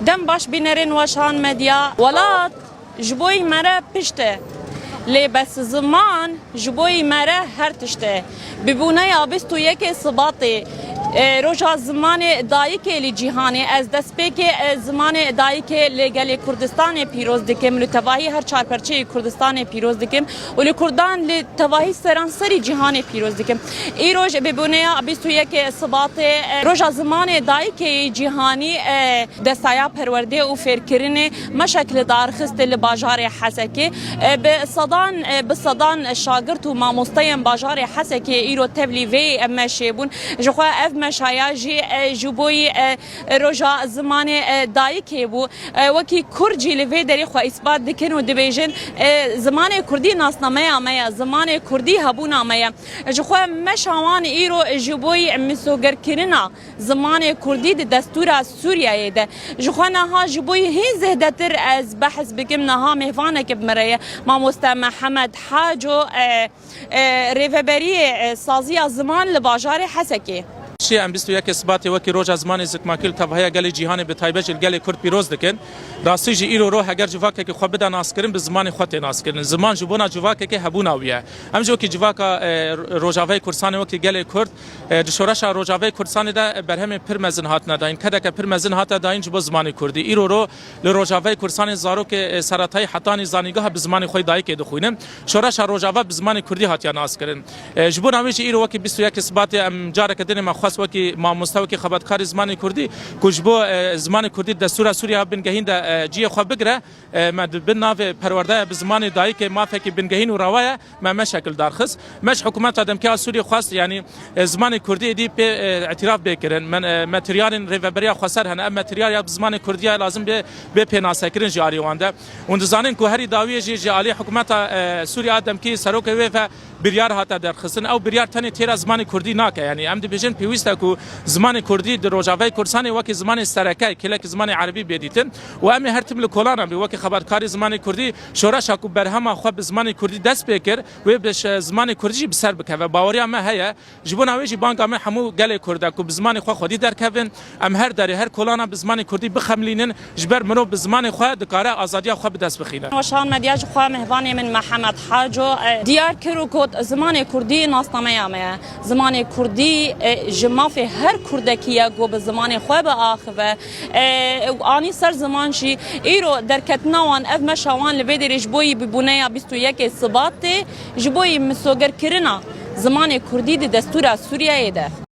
دم باش بینرین وشان مدیا ولات جبوی مره پشته لی بس زمان جبوی مره هر تشته ببونه یابست و یک صباتی روجا زمان دایک لی جهانی از دست پیک زمان دایک لگل کردستان پیروز دکم لتواهی هر چهار پرچه کردستان پیروز دکم ولی کردان لتواهی سرانسری جهان پیروز دکم ای روز ببونه یابست و یک صباتی روجا زمان دایک جهانی دستایا پرورده و فرکرین مشکل دارخست لباجار حسکی به صدان شاگرد و ماموستایم باجار حسکی ایرو تبلی وی امشیبون جخوا اف مشایجی جبوی روجا زمان دایکی بو وکی کرجی لوی دری خو اثبات دکن و دبیجن زمان کردی ناسنامه میا زمان کردی هبونا میا جخوا مشاوان ایرو جبوی مسوگر کرنا زمان کردی دستور سوریه ده جخوا نها جبوی هی زهدتر از بحث بکم نها مهوانه که بمره ماموستا محمد حاجو ریفبری سازی زمان لباجار حسکی شيء ام 21 اثبات وكي روج زمان زكماكل تبهيا قال جيهان بتايبج قال كرد بيروز دكن راسي جي ايرو روح اگر جواك كي خو بدا ناسكرين بزمان خوت ناسكرين زمان جبونا جواك كي هبونا ويا ام جو كي جواك روجاوي كرسان وكي قال كرد دشورش روجاوي كرسان ده برهم پرمزن هات نداين كدك پرمزن هات داين جو زمان كردي ايرو رو لروجاوي كرسان زارو كي سراتاي حتاني زانيگاه بزمان خوي داي كي دخوينم شورش روجاوا بزمان كردي هات يا ناسكرين جبونا ويجي ايرو وكي 21 اثبات ام جارك دين ما خاص وكي ما مستوى كي خبرتكار زمان كردي كجبو زمان كردي دستور سوريا بنگهين جي خو بگره ما بناف پرورده بزمان دايك ما فك بنگهين وراوايا ما مشاكل دارخص مش حكومات ادم كا سوريا خاص يعني زمان كردي دي اعتراف بكرن من ماتريال ريفبريا خسر هنا ماتريال بزمان كردي لازم به پناسكرن جاري وانده und زانن کو هري داوي جي علي حكومات سوريا ادم كي سروك ويفا بريار هاتا درخصن او بريار تاني تيرا زمان كردي ناك يعني ام ديفيجن بيويستا کو زمان كردي دروجاوي كرساني وكي زمان سركاي كلك زمان عربي بيديتن وامي هر تمل كولانا بوكي خبركاري زمان كردي شورش اكو برهما خو بزمان كردي دست بكر و بش زمان كردي بسر بكه و باوريا ما هيا جبونا ويجي بانك ما حمو قال كردا کو بزمان خو خدي دركفن ام هر داري هر كولانا بزمان كردي بخملينن جبر منو بزمان خو دكاره ازاديا خو بدست بخينه وشان مدياج خو مهواني من محمد حاجو ديار كرو زمان كردي ناسنامه ما زمان كردي جما في هر كردكيه جو بزمان خو باخفه اني سر زمان شي ايرو دركتناوان اف مشاوان لبيدر جبوي ببنيه 21 صباطي جبوي مسوگر کرنا زمان كردي دستور سوريا ده